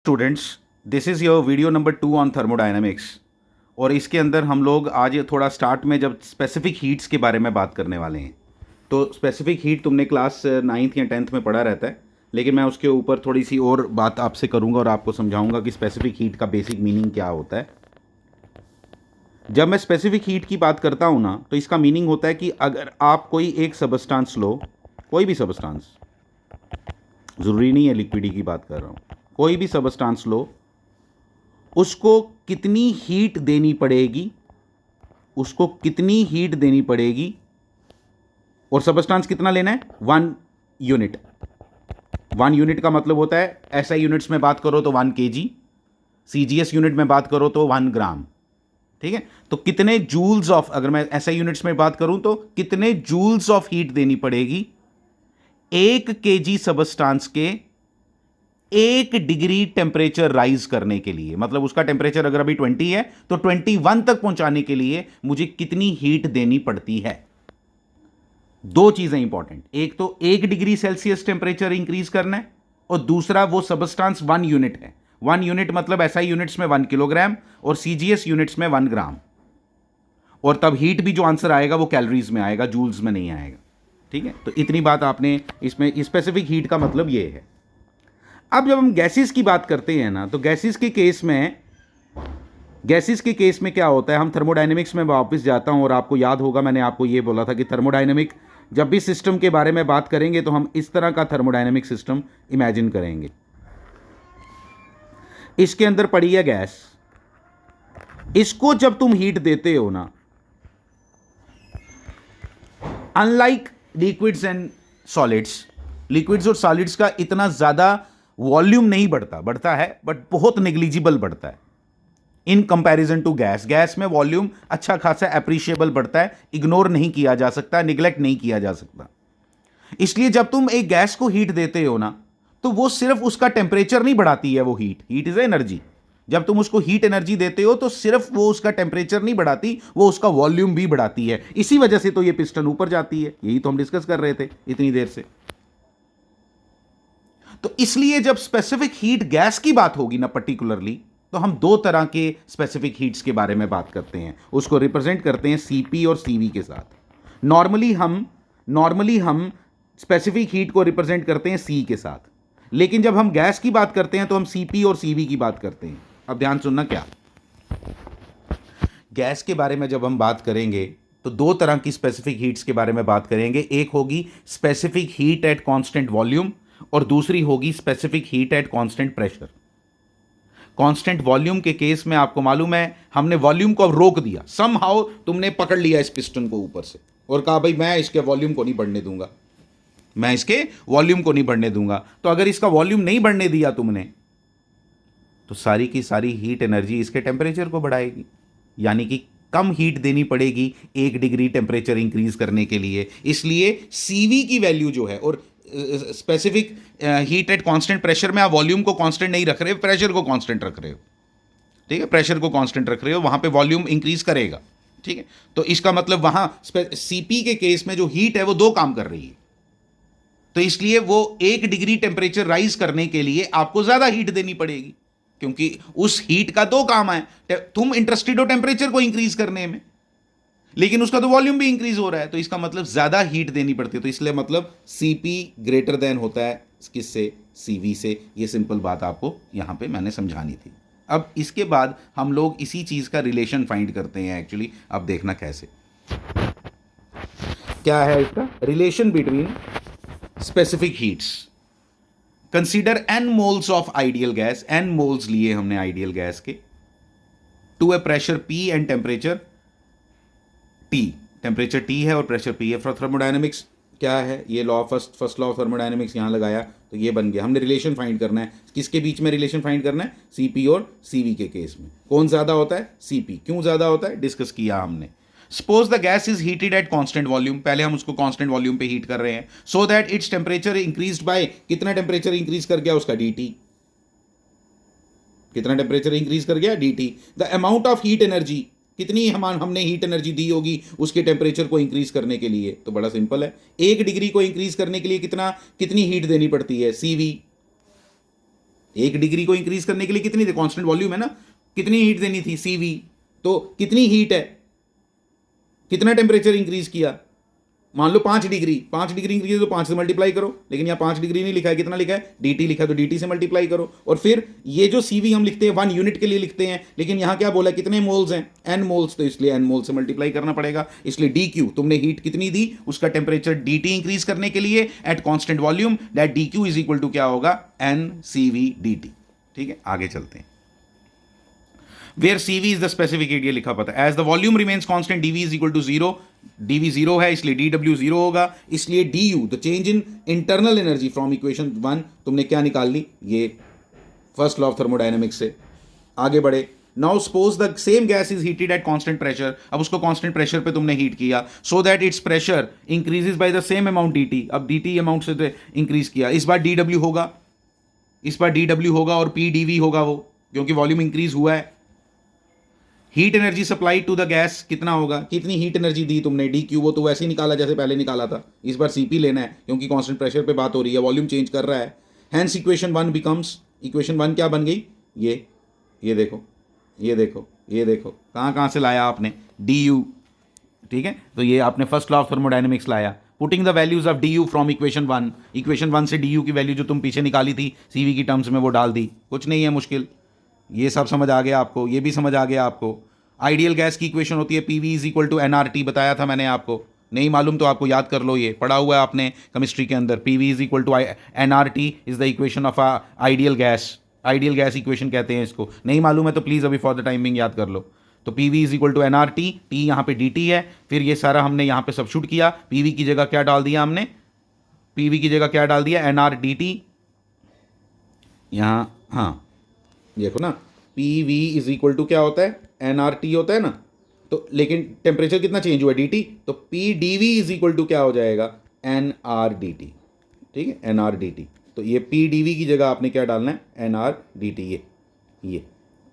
Students, this is your video number 2 on thermodynamics. और इसके अंदर हम लोग आज थोड़ा स्टार्ट में जब स्पेसिफिक हीट्स के बारे में बात करने वाले हैं। तो स्पेसिफिक हीट तुमने क्लास 9th या 10th में पढ़ा रहता है, लेकिन मैं उसके ऊपर थोड़ी सी और बात आपसे करूंगा और आपको समझाऊंगा कि स्पेसिफिक हीट का बेसिक मीनिंग क्या होता है। जब मैं स्पेसिफिक हीट की बात करता हूँ ना, तो इसका मीनिंग होता है कि अगर आप कोई एक सबस्टांस लो, कोई भी सबस्टांस, ज़रूरी नहीं है लिक्विड की बात कर रहा हूँ, कोई भी सबस्टांस लो, उसको कितनी हीट देनी पड़ेगी, उसको कितनी हीट देनी पड़ेगी, और सबस्टांस कितना लेना है, 1 यूनिट। 1 यूनिट का मतलब होता है, एसआई यूनिट्स में बात करो तो 1 kg, सीजीएस यूनिट में बात करो तो 1 ग्राम। ठीक है, तो कितने जूल्स ऑफ, अगर मैं एसआई यूनिट्स में बात करूं तो कितने जूल्स ऑफ हीट देनी पड़ेगी 1 kg सबस्टांस के 1 डिग्री टेम्परेचर राइज करने के लिए। मतलब उसका टेम्परेचर अगर अभी 20 है तो 21 तक पहुंचाने के लिए मुझे कितनी हीट देनी पड़ती है। दो चीजें इंपॉर्टेंट, एक तो 1 डिग्री सेल्सियस टेम्परेचर इंक्रीज करना है, और दूसरा वो सबस्टांस 1 यूनिट है। 1 यूनिट मतलब एसआई यूनिट्स में 1 किलोग्राम और सीजीएस यूनिट्स में 1 ग्राम। और तब हीट भी जो आंसर आएगा वो कैलोरीज में आएगा, जूल्स में नहीं आएगा। ठीक है, तो इतनी बात आपने इसमें, स्पेसिफिक हीट का मतलब ये है। अब जब हम गैसेस की बात करते हैं ना, तो गैसेस के केस में क्या होता है, हम थर्मोडायनेमिक्स में वापस जाता हूं, और आपको याद होगा मैंने आपको ये बोला था कि थर्मोडायनेमिक जब भी सिस्टम के बारे में बात करेंगे तो हम इस तरह का थर्मोडायनेमिक सिस्टम इमेजिन करेंगे। इसके अंदर पड़ी है गैस, इसको जब तुम हीट देते हो ना, unlike liquids and solids, liquids और सॉलिड्स का इतना ज़्यादा वॉल्यूम नहीं बढ़ता है, बट बहुत नेग्लिजिबल बढ़ता है in comparison to gas. Gas में वॉल्यूम अच्छा खासा अप्रिशिएबल बढ़ता है, इग्नोर नहीं किया जा सकता, निगलेक्ट नहीं किया जा सकता। इसलिए जब तुम एक गैस को हीट देते हो ना, तो वो सिर्फ उसका टेम्परेचर नहीं बढ़ाती है, वो हीट इज एनर्जी। जब तुम उसको हीट एनर्जी देते हो तो सिर्फ वो उसका टेम्परेचर नहीं बढ़ाती, वो उसका वॉल्यूम भी बढ़ाती है। इसी वजह से तो ये पिस्टन ऊपर जाती है, यही तो हम डिस्कस कर रहे थे इतनी देर से। तो इसलिए जब स्पेसिफिक हीट गैस की बात होगी ना पर्टिकुलरली, तो हम दो तरह के स्पेसिफिक हीट्स के बारे में बात करते हैं, उसको रिप्रेजेंट करते हैं सीपी और सीवी के साथ। नॉर्मली हम स्पेसिफिक हीट को रिप्रेजेंट करते हैं सी के साथ, लेकिन जब हम गैस की बात करते हैं तो हम सीपी और सीवी की बात करते हैं। अब ध्यान सुनना, क्या गैस के बारे में जब हम बात करेंगे तो दो तरह की स्पेसिफिक हीट्स के बारे में बात करेंगे। एक होगी specific heat at constant volume, और दूसरी होगी specific heat at constant pressure. Constant volume के केस में आपको मालूम है, हमने वॉल्यूम को अब रोक दिया, समहाउ तुमने पकड़ लिया इस पिस्टन को ऊपर से और कहा भाई मैं इसके वॉल्यूम को नहीं बढ़ने दूंगा, मैं इसके वॉल्यूम को नहीं बढ़ने दूंगा। तो अगर इसका वॉल्यूम नहीं बढ़ने दिया तुमने, तो सारी की सारी हीट एनर्जी इसके टेम्परेचर को बढ़ाएगी, यानी कि कम हीट देनी पड़ेगी 1 डिग्री टेम्परेचर इंक्रीज करने के लिए। इसलिए सीवी की वैल्यू जो है, और specific heat at constant pressure में आप वॉल्यूम को कांस्टेंट नहीं रख रहे हो, प्रेशर को कांस्टेंट रख रहे हो। ठीक है, प्रेशर को कांस्टेंट रख रहे हो, वहां पे वॉल्यूम इंक्रीज करेगा। ठीक है, तो इसका मतलब वहां सीपी के केस में जो हीट है वो दो काम कर रही है, तो इसलिए वो 1 डिग्री टेम्परेचर राइज करने के लिए आपको ज्यादा हीट देनी पड़ेगी, क्योंकि उस हीट का दो काम है। तुम इंटरेस्टेड हो टेम्परेचर को इंक्रीज करने में, लेकिन उसका तो वॉल्यूम भी इंक्रीज हो रहा है, तो इसका मतलब ज्यादा हीट देनी पड़ती है। तो इसलिए मतलब सीपी ग्रेटर देन होता है किससे, सीवी से। ये सिंपल बात आपको यहां पे मैंने समझानी थी। अब इसके बाद हम लोग इसी चीज का रिलेशन फाइंड करते हैं एक्चुअली। अब देखना कैसे, क्या है इसका relation between specific heats. Consider n moles of ideal gas, n moles लिए हमने आइडियल गैस के, to a pressure P and temperature T। Temperature T है और प्रेशर P है। फॉर थर्मोडायनेमिक्स क्या है, ये law, first law of thermodynamics यहां लगाया तो ये बन गया। हमने रिलेशन फाइंड करना है, किसके बीच में रिलेशन फाइंड करना है, सीपी और सीवी के केस में। कौन ज्यादा होता है, सीपी। क्यों ज्यादा होता है, डिस्कस किया हमने। Suppose the gas is heated at constant volume, पहले हम उसको कांस्टेंट वॉल्यूम पे हीट कर रहे हैं, so that its temperature increased by, कितना टेम्परेचर इंक्रीज कर गया उसका, dt। कितना टेम्परेचर इंक्रीज कर गया, dt। The amount of heat energy, कितनी हमने हीट एनर्जी दी होगी उसके टेम्परेचर को इंक्रीज करने के लिए, तो बड़ा सिंपल है, 1 डिग्री को इंक्रीज करने के लिए कितनी हीट देनी पड़ती है, सीवी। 1 डिग्री को इंक्रीज करने के लिए कितनी थी, कांस्टेंट वॉल्यूम है ना, कितनी हीट देनी थी, CV। तो कितनी हीट है, कितना टेम्परेचर इंक्रीज किया, मान लो 5 डिग्री, 5 डिग्री इंक्रीज तो 5 से मल्टीप्लाई करो, लेकिन यहाँ 5 डिग्री नहीं लिखा है, कितना लिखा है, DT लिखा है, तो DT से मल्टीप्लाई करो। और फिर ये जो CV हम लिखते हैं 1 यूनिट के लिए लिखते हैं, लेकिन यहाँ क्या बोला, कितने मोल्स हैं, N मोल्स, तो इसलिए N मोल से मल्टीप्लाई करना पड़ेगा। इसलिए DQ, तुमने हीट कितनी दी, उसका टेम्परेचर DT इंक्रीज करने के लिए at constant volume, that DQ is equal to क्या होगा, NCV DT। ठीक है, आगे चलते हैं। Where CV is the specific heat, ये लिखा पता है। As the volume remains constant, DV is equal to 0, DV 0 है इसलिए DW 0 होगा, इसलिए DU the change in internal energy from equation 1 तुमने क्या निकाल ली, ये फर्स्ट लॉ ऑफ थर्मोडायनेमिक्स से। आगे बढ़े, now suppose the same gas is heated at constant pressure, अब उसको कांस्टेंट प्रेशर पे तुमने हीट किया, so that it's pressure increases by the same amount DT, अब DT अमाउंट से इंक्रीज किया, इस बार DW होगा, इस बार DW होगा और PdV होगा वो, क्योंकि वॉल्यूम इंक्रीज हुआ है। Heat energy supply to the gas कितना होगा, कितनी हीट एनर्जी दी तुमने, DQ, वो तो वैसे ही निकाला जैसे पहले निकाला था, इस बार CP लेना है क्योंकि कांस्टेंट प्रेशर पे बात हो रही है, वॉल्यूम चेंज कर रहा है। हेंस इक्वेशन 1 बिकम्स, इक्वेशन 1 क्या बन गई, ये देखो, ये देखो, ये देखो, कहाँ कहाँ से लाया आपने, DU। ठीक है, तो ये आपने फर्स्ट लॉ ऑफ थर्मोडायनेमिक्स लाया, putting the values of DU from equation 1, equation 1 से DU की वैल्यू जो तुम पीछे निकाली थी CV की टर्म्स में वो डाल दी, कुछ नहीं है मुश्किल, ये सब समझ आ गया आपको, ये भी समझ आ गया आपको। आइडियल गैस की इक्वेशन होती है PV is equal to NRT, बताया था मैंने आपको, नहीं मालूम तो आपको याद कर लो, ये पढ़ा हुआ है आपने केमिस्ट्री के अंदर, PV is equal to NRT is the equation of ideal gas, ideal gas equation कहते हैं इसको, नहीं मालूम है तो प्लीज़ अभी फॉर द टाइमिंग याद कर लो। तो PV is equal to NRT, T यहाँ पे DT है, फिर ये सारा हमने यहाँ पे सबशूट किया, PV की जगह क्या डाल दिया हमने, PV की जगह क्या डाल दिया, NRDT, यहाँ हाँ देखो ना, PV इज इक्वल टू क्या होता है, NRT होता है ना, तो लेकिन टेम्परेचर कितना चेंज हुआ, DT, तो PdV इज इक्वल टू क्या हो जाएगा, NRDT। ठीक है, NRDT, तो ये PdV की जगह आपने क्या डालना है, NRDT, ये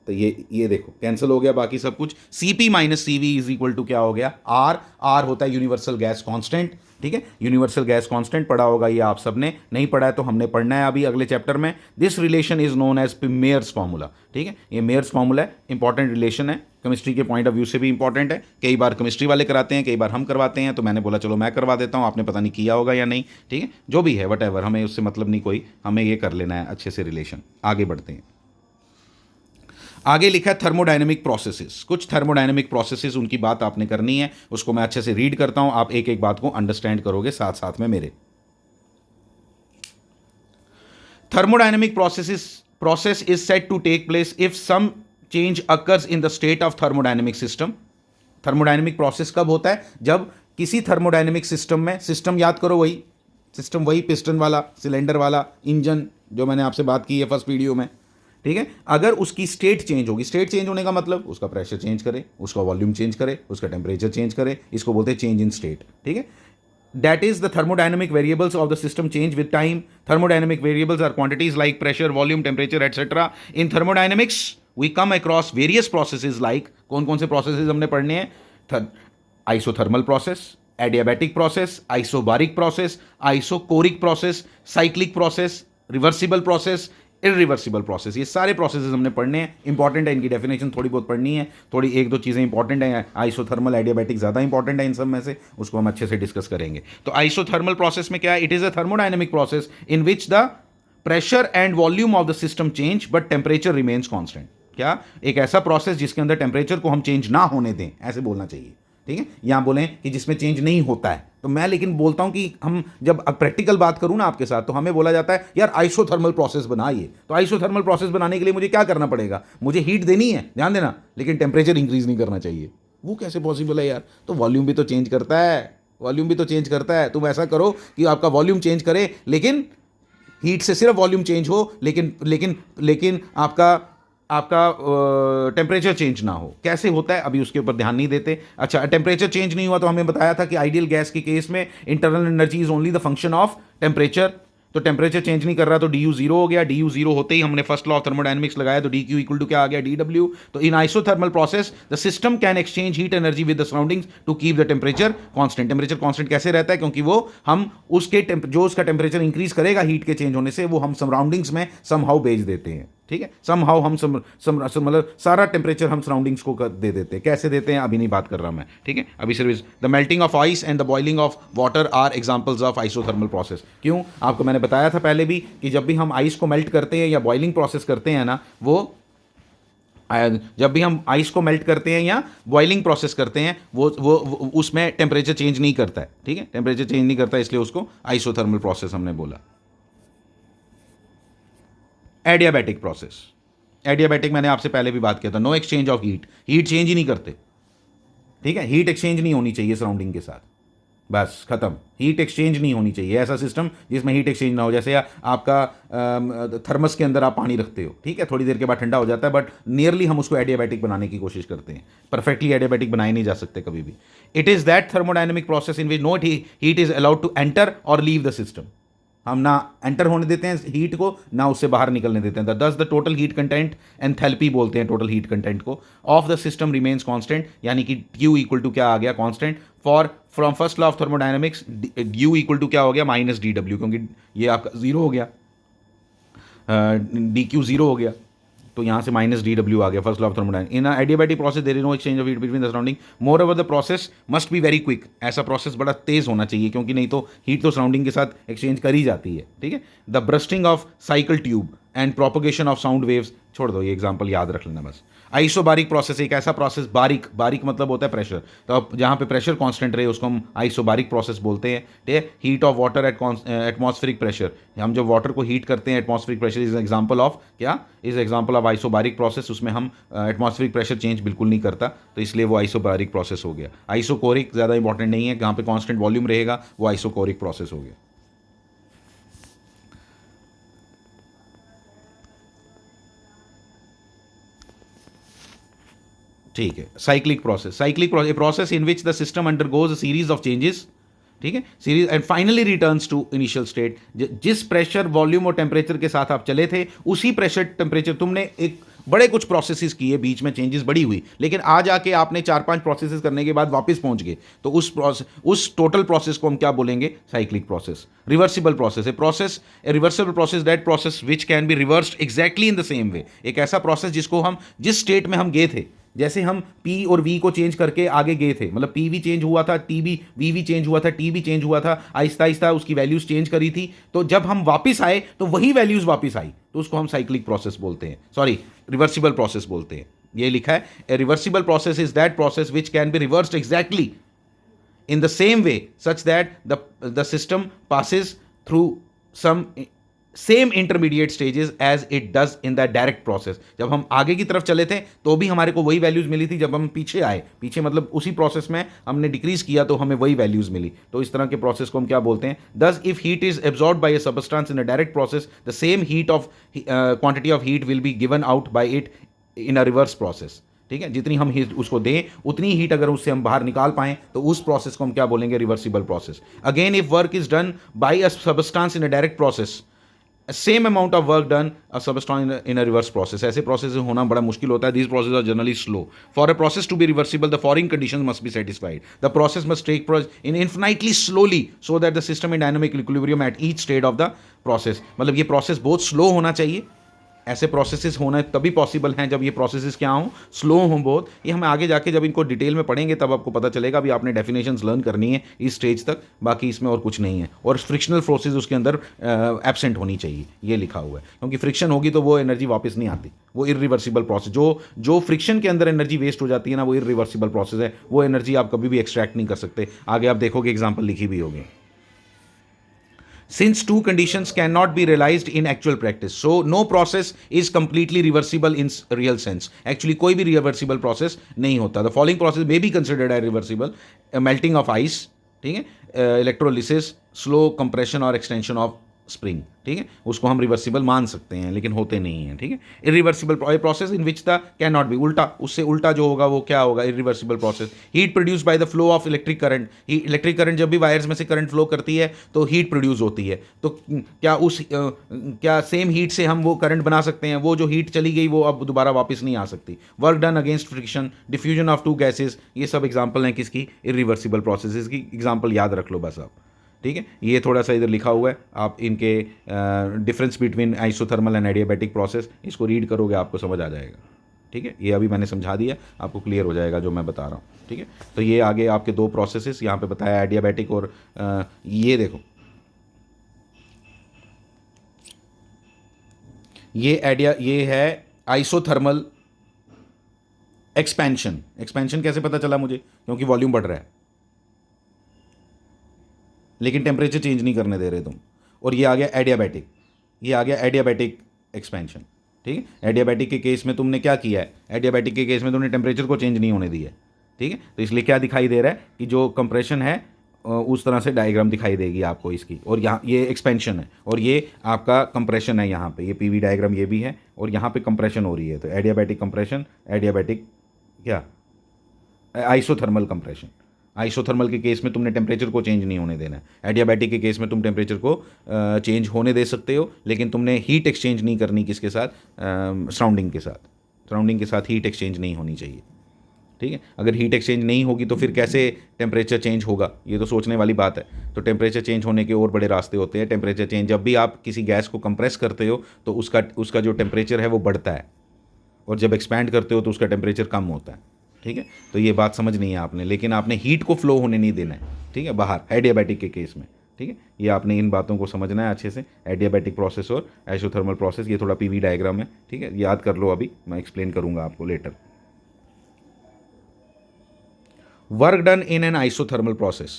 तो ये देखो कैंसिल हो गया बाकी सब कुछ। CP minus CV is equal to क्या हो गया, R होता है यूनिवर्सल गैस कांस्टेंट। ठीक है, यूनिवर्सल गैस कांस्टेंट पढ़ा होगा ये आप सबने, नहीं पढ़ा है तो हमने पढ़ना है अभी अगले चैप्टर में। This relation is known as Mayer's formula. ठीक है, ये मेयर्स फार्मूला है, इंपॉर्टेंट रिलेशन है, केमिस्ट्री के पॉइंट ऑफ व्यू से भी इंपॉर्टेंट है। कई बार केमिस्ट्री वाले कराते हैं, कई बार हम करवाते हैं, तो मैंने बोला चलो मैं करवा देता हूँ, आपने पता नहीं किया होगा या नहीं। ठीक है, जो भी है वट एवर, हमें उससे मतलब नहीं कोई, हमें ये कर लेना है अच्छे से रिलेशन। आगे बढ़ते हैं, आगे लिखा है थर्मोडायनेमिक प्रोसेसेस, कुछ थर्मोडायनेमिक प्रोसेसेस उनकी बात आपने करनी है, उसको मैं अच्छे से रीड करता हूं, आप एक एक बात को अंडरस्टैंड करोगे साथ साथ में मेरे। Thermodynamic process is set to take place if some change occurs in the state of thermodynamic system. Thermodynamic process कब होता है, जब किसी थर्मोडायनेमिक सिस्टम में, सिस्टम याद करो वही सिस्टम, वही पिस्टन वाला, सिलेंडर वाला, इंजन, जो मैंने आपसे बात की है फर्स्ट वीडियो में। ठीक है, अगर उसकी स्टेट चेंज होगी, स्टेट चेंज होने का मतलब उसका प्रेशर चेंज करे, उसका वॉल्यूम चेंज करे, उसका टेम्परेचर चेंज करे, इसको बोलते हैं चेंज इन स्टेट। ठीक है, that is the thermodynamic variables of the system change with time. Thermodynamic variables are quantities like pressure, volume, temperature etcetera. In thermodynamics we come across various processes like, कौन कौन से processes हमने पढ़ने हैं, isothermal process, adiabatic process, isobaric process, isochoric process, cyclic process, reversible process, irreversible process, ये सारे processes हमने पढ़ने हैं। इंपॉर्टेंट है, इनकी डेफिनेशन थोड़ी बहुत पढ़नी है, थोड़ी एक दो चीज़ें इंपॉर्टेंट हैं, आइसोथर्मल, एडियाबैटिक ज़्यादा इंपॉर्टेंट है इन सब में से, उसको हम अच्छे से डिस्कस करेंगे। तो आइसोथर्मल प्रोसेस में क्या है, it is a thermodynamic process in which the pressure and volume of the system change but temperature remains constant. क्या, एक ऐसा प्रोसेस जिसके अंदर टेम्परेचर को हम चेंज ना होने दें, ऐसे बोलना चाहिए। ठीक है, यहाँ बोलें कि जिसमें चेंज नहीं होता है, तो मैं लेकिन बोलता हूं कि हम जब प्रैक्टिकल बात करूं ना आपके साथ, तो हमें बोला जाता है यार आइसोथर्मल प्रोसेस बनाइए। तो आइसोथर्मल प्रोसेस बनाने के लिए मुझे क्या करना पड़ेगा, मुझे हीट देनी है, ध्यान देना, लेकिन टेम्परेचर इंक्रीज नहीं करना चाहिए। वो कैसे पॉसिबल है यार, तो वॉल्यूम भी तो चेंज करता है, वॉल्यूम भी तो चेंज करता है। तुम ऐसा करो कि आपका वॉल्यूम चेंज करे, लेकिन हीट से सिर्फ वॉल्यूम चेंज हो, लेकिन आपका टेम्परेचर चेंज ना हो। कैसे होता है अभी उसके ऊपर ध्यान नहीं देते। अच्छा, टेम्परेचर चेंज नहीं हुआ तो हमें बताया था कि आइडियल गैस के केस में internal energy is only the function of temperature. तो टेम्परेचर चेंज नहीं कर रहा, तो डी यू जीरो हो गया। डी यू जीरो होते ही हमने फर्स्ट लॉ ऑफ थर्मोडायनेमिक्स लगाया, तो डी क्यू इक्वल टू क्या आ गया, डी डब्ल्यू। तो in isothermal process the system can exchange heat energy with the surroundings to keep the temperature constant. Temperature constant कैसे रहता है, क्योंकि वो हम उसके जो उसका टेम्परेचर इंक्रीज करेगा हीट के चेंज होने से, वो हम सराउंडिंग्स में समहाउ भेज देते हैं। ठीक है, समहाउ हम मतलब सारा टेम्परेचर हम सराउंडिंग्स को दे देते हैं। कैसे देते हैं अभी नहीं बात कर रहा मैं, ठीक है। अभी सिर्फ the melting of ice and the boiling of water are examples of isothermal process. क्यों, आपको मैंने बताया था पहले भी कि जब भी हम आइस को मेल्ट करते हैं या बॉइलिंग प्रोसेस करते हैं ना, वो जब भी हम आइस को मेल्ट करते हैं या बॉइलिंग प्रोसेस करते हैं, वो उसमें टेम्परेचर चेंज नहीं करता है। ठीक है, टेम्परेचर चेंज नहीं करता, इसलिए उसको आइसोथर्मल प्रोसेस हमने बोला। एडियाबैटिक प्रोसेस, एडियाबैटिक मैंने आपसे पहले भी बात किया था, no exchange of heat, heat change ही नहीं करते। ठीक है, हीट एक्सचेंज नहीं होनी चाहिए सराउंडिंग के साथ, बस खत्म। हीट एक्सचेंज नहीं होनी चाहिए, ऐसा सिस्टम जिसमें हीट एक्सचेंज ना हो। जैसे आपका थर्मस के अंदर आप पानी रखते हो, ठीक है, थोड़ी देर के बाद ठंडा हो जाता है, बट नियरली हम उसको एडियाबैटिक बनाने की कोशिश करते हैं। परफेक्टली एडियाबैटिक बनाए नहीं जा सकते कभी भी। It is that thermodynamic process in which no heat is allowed to enter और लीव द सिस्टम। हम ना एंटर होने देते हैं हीट को, ना उससे बाहर निकलने देते हैं। Thus the total heat content, enthalpy बोलते हैं टोटल हीट कंटेंट को, of the system remains constant, यानी कि Q इक्वल टू क्या आ गया, constant. For from first law of thermodynamics U equal to क्या हो गया, माइनस डी डब्ल्यू, क्योंकि ये आपका जीरो हो गया, डी क्यू जीरो हो गया, तो यहाँ से माइनस डी डब्ल्यू आ गया, first law of thermodynamics. In adiabatic process there is no exchange of heat between the surrounding, moreover the process must be very quick. ऐसा प्रोसेस बड़ा तेज होना चाहिए, क्योंकि नहीं तो हीट तो सराउंडिंग के साथ एक्सचेंज कर ही जाती है। ठीक है, the bursting of cycle tube and propagation of sound waves, छोड़ दो ये एग्जांपल याद रख लेना बस। आइसोबारिक प्रोसेस, एक ऐसा प्रोसेस, बारिक, बारिक मतलब होता है प्रेशर, तो अब जहाँ पे प्रेशर कांस्टेंट रहे उसको हम आइसोबारिक प्रोसेस बोलते हैं। ठीक है, heat of water at atmospheric pressure, हम जब वाटर को हीट करते हैं atmospheric pressure is example of क्या, is example of isobaric process. उसमें हम एटमॉस्फेरिक प्रेशर चेंज बिल्कुल नहीं करता, तो इसलिए वो आइसोबारिक प्रोसेस हो गया। आइसोकोरिक ज़्यादा इंपॉर्टेंट नहीं है, जहाँ पे कांस्टेंट वॉल्यूम रहेगा वो आइसोकोरिक प्रोसेस हो गया। ठीक है, cyclic process, cyclic process in which the system undergoes a series of changes, ठीक है, series and finally returns to initial state. जिस प्रेशर, वॉल्यूम और टेम्परेचर के साथ आप चले थे, उसी प्रेशर, टेम्परेचर, तुमने एक बड़े कुछ प्रोसेसेस किए, बीच में चेंजेस बड़ी हुई, लेकिन आज आके आपने 4-5 प्रोसेसेस करने के बाद वापस पहुंच गए, तो उस टोटल प्रोसेस को हम क्या बोलेंगे, cyclic process. Reversible process, A reversible process that process which can be reversed exactly in the same way. एक ऐसा प्रोसेस जिसको हम जिस स्टेट में हम गए थे, जैसे हम P और V को चेंज करके आगे गए थे, मतलब P भी चेंज हुआ था, T भी, V भी चेंज हुआ था, T भी चेंज हुआ था, आहिस्ता आहिस्ता उसकी वैल्यूज चेंज करी थी, तो जब हम वापस आए तो वही वैल्यूज वापस आई, तो उसको हम साइक्लिक प्रोसेस बोलते हैं, सॉरी रिवर्सिबल प्रोसेस बोलते हैं। ये लिखा है, ए reversible process is that process which can be reversed exactly in the same way such that the system passes through some same intermediate stages as it does in the direct process। जब हम आगे की तरफ चले थे तो भी हमारे को वही वैल्यूज मिली थी, जब हम पीछे आए, पीछे मतलब उसी प्रोसेस में हमने डिक्रीज किया तो हमें वही वैल्यूज मिली, तो इस तरह के प्रोसेस को हम क्या बोलते हैं। Thus if heat is absorbed by a substance in a direct process, the same heat of quantity of heat will be given out by it in a reverse process। ठीक है, जितनी हम हीट उसको दें उतनी हीट अगर उससे हम बाहर निकाल पाएं तो उस प्रोसेस को हम क्या बोलेंगे, reversible process. Again if work is done by a substance in a direct process, same amount of work done a substance in a reverse process, ऐसे प्रोसेस होना बड़ा मुश्किल होता है। This process are generally slow. For a process to be reversible the following conditions must be satisfied. The process must take in infinitely slowly so that the system in dynamic equilibrium at each stage of the process. मतलब ये process बहुत slow होना चाहिए, ऐसे processes होना तभी possible हैं जब ये प्रोसेसेस क्या हों, स्लो हों बहुत। ये हमें आगे जाके जब इनको डिटेल में पढ़ेंगे तब आपको पता चलेगा, अभी आपने डेफिनेशंस लर्न करनी है इस स्टेज तक, बाकी इसमें और कुछ नहीं है। और फ्रिक्शनल फोर्सेस उसके अंदर एब्सेंट होनी चाहिए, ये लिखा हुआ है, क्योंकि फ्रिक्शन होगी तो वो एनर्जी वापस नहीं आती, वो इरिवर्सिबल प्रोसेस। जो फ्रिक्शन के अंदर एनर्जी वेस्ट हो जाती है ना, वो इरिवर्सिबल प्रोसेस है, वो एनर्जी आप कभी भी एक्सट्रैक्ट नहीं कर सकते। आगे आप देखोगे एग्जाम्पल लिखी भी होगी। Since two conditions cannot be realized in actual practice, so no process is completely reversible in real sense। Actually कोई भी reversible process नहीं होता। The following process may be considered as reversible: melting of ice, ठीक है, electrolysis, slow compression और extension of spring, ठीक है, उसको हम रिवर्सिबल मान सकते हैं लेकिन होते नहीं हैं, ठीक है। Irreversible process in which the can not be, उल्टा, उससे उल्टा जो होगा वो क्या होगा, irreversible process. Heat produce by the flow of electric current, electric current जब भी वायर्स में से करंट फ्लो करती है तो हीट प्रोड्यूस होती है, तो क्या सेम हीट से हम वो करंट बना सकते हैं? वो जो हीट चली गई वो अब दोबारा वापस नहीं आ सकती। Work done against friction, diffusion of to gases, ये सब एग्जाम्पल हैं किसकी, इरिवर्सिबल प्रोसेस की एग्जाम्पल याद रख लो बस आप, ठीक है। ये थोड़ा सा इधर लिखा हुआ है, आप इनके difference between isothermal and adiabatic process, इसको रीड करोगे आपको समझ आ जाएगा, ठीक है। ये अभी मैंने समझा दिया, आपको क्लियर हो जाएगा जो मैं बता रहा हूँ, ठीक है। तो ये आगे आपके दो प्रोसेसेस यहाँ पे बताया, एडियाबैटिक और ये देखो, ये है आइसोथर्मल एक्सपेंशन। एक्सपेंशन कैसे पता चला मुझे? क्योंकि वॉल्यूम बढ़ रहा है लेकिन टेम्परेचर चेंज नहीं करने दे रहे तुम। और ये आ गया एडियाबैटिक, ये आ गया एडियाबैटिक एक्सपेंशन, ठीक है। एडियाबैटिक के केस में तुमने क्या किया है, एडियाबैटिक के केस में तुमने टेम्परेचर को चेंज नहीं होने दिया है, ठीक है। तो इसलिए क्या दिखाई दे रहा है कि जो कंप्रेशन है उस तरह से डायग्राम दिखाई देगी आपको इसकी, और यहाँ ये एक्सपेंशन है और ये आपका कंप्रेशन है, यहाँ पे ये पीवी डायग्राम ये भी है और यहाँ पे कंप्रेशन हो रही है। तो एडियाबैटिक कंप्रेशन, एडियाबैटिक क्या, आइसोथर्मल कंप्रेशन। आइसोथर्मल के केस में तुमने टेम्परेचर को चेंज नहीं होने देना है, एडियाबैटिक के केस में तुम टेम्परेचर को चेंज होने दे सकते हो लेकिन तुमने हीट एक्सचेंज नहीं करनी, किसके साथ, सराउंडिंग के साथ, सराउंडिंग के साथ हीट एक्सचेंज नहीं होनी चाहिए, ठीक है। अगर हीट एक्सचेंज नहीं होगी तो फिर कैसे टेम्परेचर चेंज होगा, ये तो सोचने वाली बात है। तो टेम्परेचर चेंज होने के और बड़े रास्ते होते हैं। टेम्परेचर चेंज, जब भी आप किसी गैस को कंप्रेस करते हो तो उसका जो टेम्परेचर है वो बढ़ता है, और जब एक्सपैंड करते हो तो उसका टेम्परेचर कम होता है, ठीक है। तो ये बात समझनी है आपने, लेकिन आपने हीट को फ्लो होने नहीं देना है, ठीक है, बाहर, एडियाबैटिक के केस में, ठीक है। ये आपने इन बातों को समझना है अच्छे से, एडियाबैटिक प्रोसेस और आइसोथर्मल प्रोसेस। ये थोड़ा पीवी डायग्राम है, ठीक है, याद कर लो, अभी मैं एक्सप्लेन करूंगा आपको later. Work done in an isothermal process,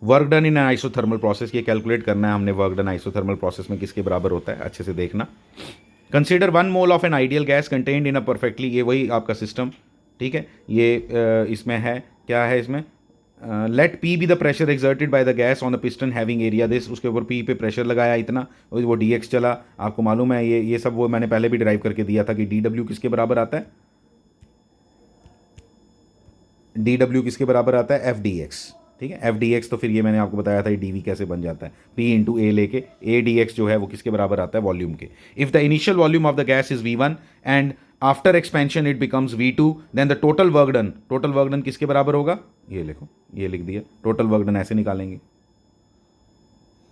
work done in an isothermal process, ये कैलकुलेट करना है हमने, वर्क डन आइसोथर्मल प्रोसेस में किसके बराबर होता है, अच्छे से देखना। Consider 1 mole of an ideal gas contained in a perfectly, ये वही आपका सिस्टम, ठीक है। ये इसमें है, क्या है इसमें, let P be the pressure exerted by the gas on the piston having area this, उसके ऊपर पी पे प्रेशर लगाया इतना, वो डी एक्स चला। आपको मालूम है ये सब वो मैंने पहले भी ड्राइव करके दिया था कि डी डब्ल्यू किसके बराबर आता है, डी डब्ल्यू किसके बराबर आता है, एफ डी एक्स, ठीक है। एफ डी एक्स, तो फिर ये मैंने आपको बताया था डी वी कैसे बन जाता है, पी इंटू ए लेके, ए डी एक्स जो है वो किसके बराबर आता है, वॉल्यूम के। If the initial volume of the gas is V1 and after expansion it becomes V2 then the total work done, total work done किसके बराबर होगा, ये लिखो, ये लिख दिया, टोटल वर्क डन ऐसे निकालेंगे,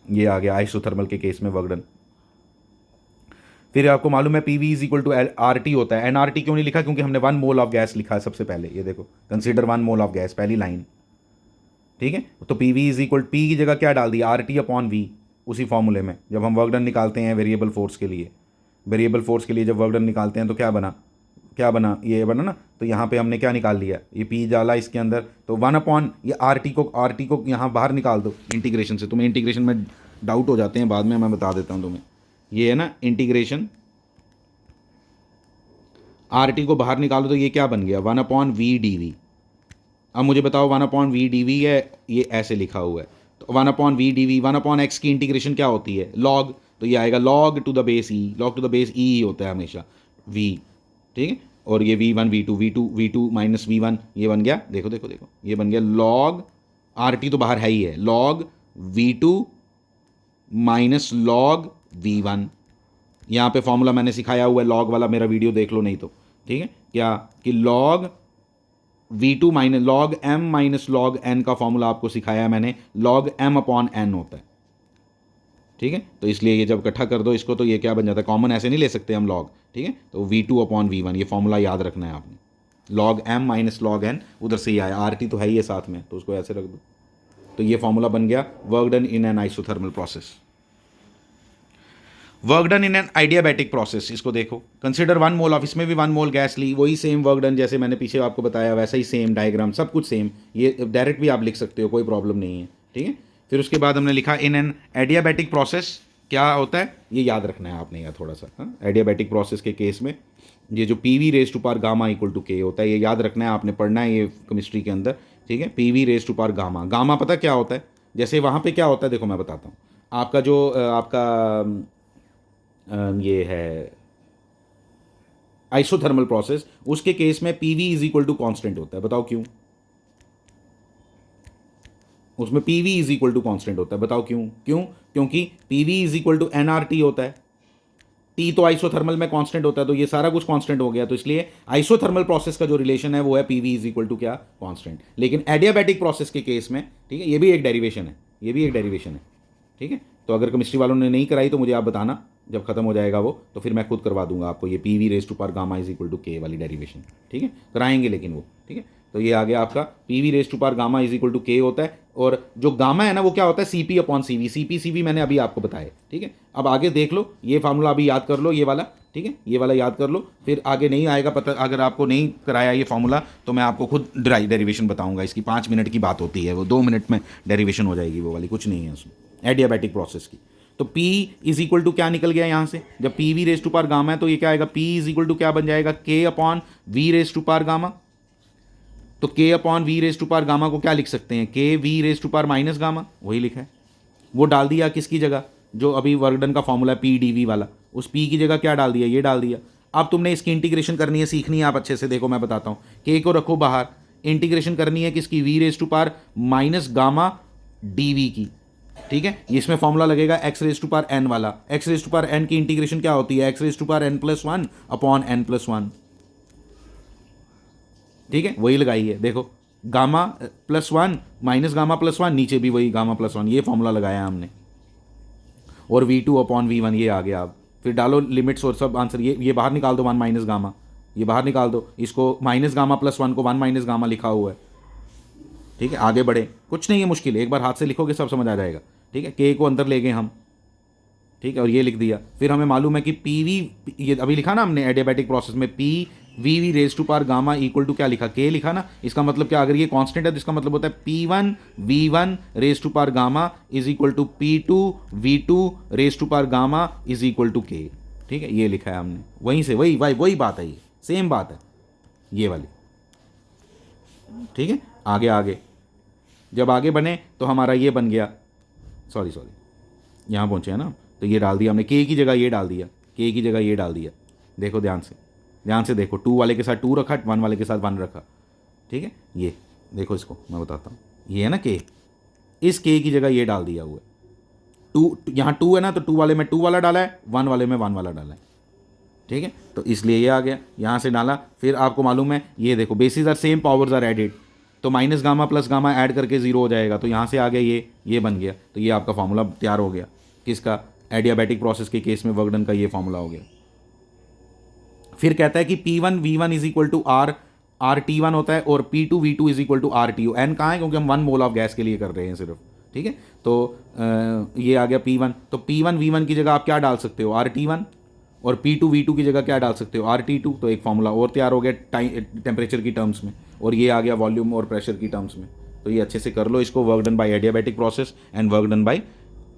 ये आ गया आइसोथर्मल के केस में वर्क डन। फिर आपको मालूम है P V is equal to R T होता है। एन आर टी क्यों नहीं लिखा, क्योंकि हमने 1 मोल ऑफ गैस लिखा है सबसे पहले, ये देखो, कंसीडर 1 मोल ऑफ गैस, पहली लाइन, ठीक है। तो P V is equal, P की जगह क्या डाल दिया, आर टी अपॉन वी, उसी फॉर्मूले में जब हम वर्क डन निकालते हैं वेरिएबल फोर्स के लिए, वेरिएबल फोर्स के लिए जब वर्क डन निकालते हैं तो क्या बना, क्या बना, ये बना ना। तो यहाँ पे हमने क्या निकाल लिया, ये पी डाला इसके अंदर, तो 1 अपॉन ये आर टी को यहाँ बाहर निकाल दो इंटीग्रेशन से। तुम्हें इंटीग्रेशन में डाउट हो जाते हैं, बाद में मैं बता देता हूँ तुम्हें। ये है ना इंटीग्रेशन, आर टी को बाहर निकालो तो ये क्या बन गया, 1 अपॉन वी डी वी। अब मुझे बताओ 1 अपॉन वी डी वी है, ये ऐसे लिखा हुआ है, तो 1 upon V D V, 1 upon x की इंटीग्रेशन क्या होती है, लॉग, तो ये आएगा log to the base e, log to the base e ही होता है हमेशा, वी, ठीक है। और ये V1 V2 माइनस V1, ये बन गया, देखो देखो देखो, ये बन गया लॉग, आर टी तो बाहर है ही है, log V2 minus log V1। यहाँ पे फॉर्मूला मैंने सिखाया हुआ है, लॉग वाला मेरा वीडियो देख लो नहीं तो, ठीक है, क्या कि log V2 minus log M minus log N का फॉर्मूला आपको सिखाया है मैंने, लॉग M अपॉन N होता है, ठीक है। तो इसलिए ये जब इकट्ठा कर दो इसको तो ये क्या बन जाता है, कॉमन ऐसे नहीं ले सकते हम लॉग, ठीक है। तो V2 अपॉन V1, ये फॉर्मूला याद रखना है आपने, log M minus log N, उधर से ही आया, आर टी तो है ही है साथ में, तो उसको ऐसे रख दो। तो ये फॉर्मूला बन गया work done in an isothermal process. Work done in an adiabatic process, इसको देखो, कंसिडर 1 मोल ऑफ, इसमें भी 1 मोल गैस ली, वही सेम वर्क डन जैसे मैंने पीछे आपको बताया, वैसा ही सेम डायग्राम, सब कुछ सेम, ये डायरेक्ट भी आप लिख सकते हो, कोई प्रॉब्लम नहीं है, ठीक है। फिर उसके बाद हमने लिखा इन एन एडियाबैटिक प्रोसेस क्या होता है, ये याद रखना है आपने यार थोड़ा सा, एडियाबैटिक प्रोसेस के केस में ये जो P V raise to power gamma equal to K होता है, ये याद रखना है, आपने पढ़ना है ये केमिस्ट्री के अंदर, ठीक है। P V raise to power gamma, gamma पता क्या होता है, जैसे वहाँ पे क्या होता है देखो मैं बताता हूँ, आपका जो आपका ये है आइसोथर्मल प्रोसेस, उसके केस में PV is equal to constant होता है। बताओ क्यों? उसमें PV is equal to constant होता है। बताओ क्यों? क्योंकि PV is equal to NRT होता है। टी तो आइसोथर्मल में कांस्टेंट होता है, तो ये सारा कुछ कांस्टेंट हो गया, तो इसलिए आइसोथर्मल प्रोसेस का जो रिलेशन है वो है पीवी इज इक्वल टू क्या? कांस्टेंट। लेकिन एडियाबैटिक प्रोसेस के केस में, ठीक है, ये भी एक डेरिवेशन है, ये भी एक डेरिवेशन है, ठीक है। तो अगर केमिस्ट्री वालों ने नहीं कराई तो मुझे आप बताना, जब खत्म हो जाएगा वो, तो फिर मैं खुद करवा दूंगा आपको ये P V raise to power gamma is equal to K वाली डेरिवेशन, ठीक है, कराएंगे लेकिन वो, ठीक है। तो ये आ गया आपका P V raise to power gamma is equal to K होता है, और जो गामा है ना वो क्या होता है? C P upon C V. C P C V मैंने अभी आपको बताया, ठीक है। अब आगे देख लो, ये फार्मूला अभी याद कर लो, ये वाला, ठीक है, ये वाला याद कर लो, फिर आगे नहीं आएगा पता। अगर आपको नहीं कराया ये फार्मूला तो मैं आपको खुद डेरिवेशन बताऊंगा इसकी। 5 मिनट की बात होती है, वो 2 मिनट में डेरिवेशन हो जाएगी, वो वाली कुछ नहीं है उसमें एडियाबैटिक प्रोसेस की। तो P इज इक्वल टू क्या निकल गया यहाँ से? जब P V raise to power gamma है तो ये क्या आएगा? P इज इक्वल टू क्या बन जाएगा? K upon V raise to power gamma. तो K upon V raise to power gamma को क्या लिख सकते हैं? K V raise to power minus gamma, वही लिखा है। वो डाल दिया किसकी जगह? जो अभी वर्क डन का फॉर्मूला है पी डी वी वाला, उस P की जगह क्या डाल दिया? ये डाल दिया। अब तुमने इसकी इंटीग्रेशन करनी है, सीखनी है आप अच्छे से। देखो मैं बताता हूँ, K को रखो बाहर, इंटीग्रेशन करनी है किसकी? V raise to power minus gamma D V की, ठीक है। इसमें फॉर्मूला लगेगा x raise to power n वाला। X raise to power n की इंटीग्रेशन क्या होती है? X raise to power n plus one upon n plus one, ठीक है, वही लगाई है। देखो gamma plus one minus gamma plus one, नीचे भी वही गामा प्लस वन, ये फॉर्मूला लगाया हमने। और we two upon we one ये आ गया। अब फिर डालो लिमिट्स और सब आंसर, ये बाहर निकाल दो, वन माइनस गामा, ये बाहर निकाल दो, इसको माइनस गामा प्लस वन को वन माइनस गामा लिखा हुआ है, ठीक है। आगे बढ़े, कुछ नहीं है मुश्किल, एक बार हाथ से लिखोगे सब समझ आ जाएगा, ठीक है। के को अंदर ले गए हम, ठीक है, और ये लिख दिया। फिर हमें मालूम है कि पी वी, ये अभी लिखा ना हमने एडियाबैटिक प्रोसेस में, P V V raise to power gamma equal to क्या लिखा? के लिखा ना। इसका मतलब क्या? अगर ये कांस्टेंट है तो इसका मतलब होता है P one V one raise to power gamma is equal to P two V two raise to power gamma is equal to K, ठीक है, ये लिखा है हमने। वहीं से वही बात है, ये सेम बात है ये वाली, ठीक है। आगे जब आगे बने तो हमारा ये बन गया, सॉरी यहाँ पहुँचे हैं ना, तो ये डाल दिया हमने, के की जगह ये डाल दिया, के की जगह ये डाल दिया। देखो ध्यान से देखो, टू वाले के साथ टू रखा, वन वाले के साथ वन रखा, ठीक है। ये देखो, इसको मैं बताता हूँ, ये है ना के, इस के की जगह ये डाल दिया हुआ है। टू, यहाँ टू है ना, तो टू वाले में टू वाला डाला है, वन वाले में वन वाला डाला है, ठीक है। तो इसलिए ये आ गया, यहाँ से डाला। फिर आपको मालूम है, ये देखो bases are same, powers are added, तो minus gamma plus gamma add करके जीरो हो जाएगा। तो यहाँ से आ गया ये बन गया। तो ये आपका फॉर्मूला तैयार हो गया, किसका? एडियाबैटिक प्रोसेस के केस में वर्क डन का ये फॉर्मूला हो गया। फिर कहता है कि P one V one is equal to R T one होता है, और P two V two is equal to R T यू। एन कहाँ है? क्योंकि हम 1 मोल ऑफ गैस के लिए कर रहे हैं सिर्फ, ठीक है। तो ये आ गया पी वन। तो पी वन वी वन की जगह आप क्या डाल सकते हो? R T one. और पी टू वी टू की जगह क्या डाल सकते हो? R T two. तो एक फॉर्मूला और तैयार हो गया टेम्परेचर की टर्म्स में, और ये आ गया वॉल्यूम और प्रेशर की टर्म्स में। तो ये अच्छे से कर लो इसको, work done by adiabatic process and work done by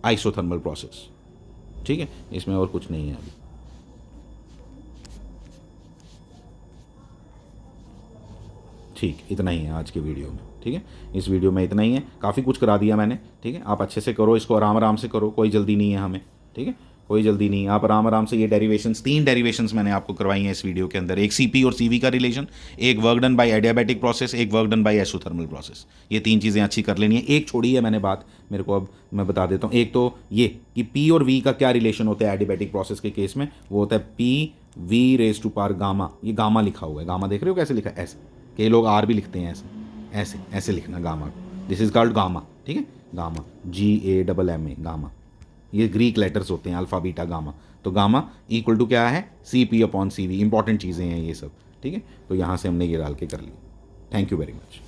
isothermal process, ठीक है। इसमें और कुछ नहीं है अभी, ठीक, इतना ही है आज के वीडियो में, ठीक है। इस वीडियो में इतना ही है, काफ़ी कुछ करा दिया मैंने, ठीक है। आप अच्छे से करो इसको, आराम से करो, कोई जल्दी नहीं है हमें, ठीक है, कोई जल्दी नहीं है। आप आराम से ये डेरिवेशंस, 3 डेरिवेशंस मैंने आपको करवाई हैं इस वीडियो के अंदर, एक सीपी और सीवी का रिलेशन, एक work done by adiabatic process, एक work done by isothermal process. ये 3 चीज़ें अच्छी कर लेनी है। एक छोड़ी है मैंने बात, मेरे को अब मैं बता देता हूँ। एक तो ये कि पी और वी का क्या रिलेशन होता है एडियाबैटिक प्रोसेस के केस में, वो होता है P V raise to power gamma. ये गामा लिखा हुआ है, गामा देख रहे हो कैसे लिखा है? ऐसे, कई लोग आर भी लिखते हैं, ऐसे लिखना gamma, this is called gamma, ठीक है। गामा GAMMA गामा, ये ग्रीक लेटर्स होते हैं, अल्फा बीटा गामा। तो गामा इक्वल टू क्या है? CP upon CV। इंपॉर्टेंट चीज़ें हैं ये सब, ठीक है। तो यहाँ से हमने ये डाल के कर ली। Thank you very much.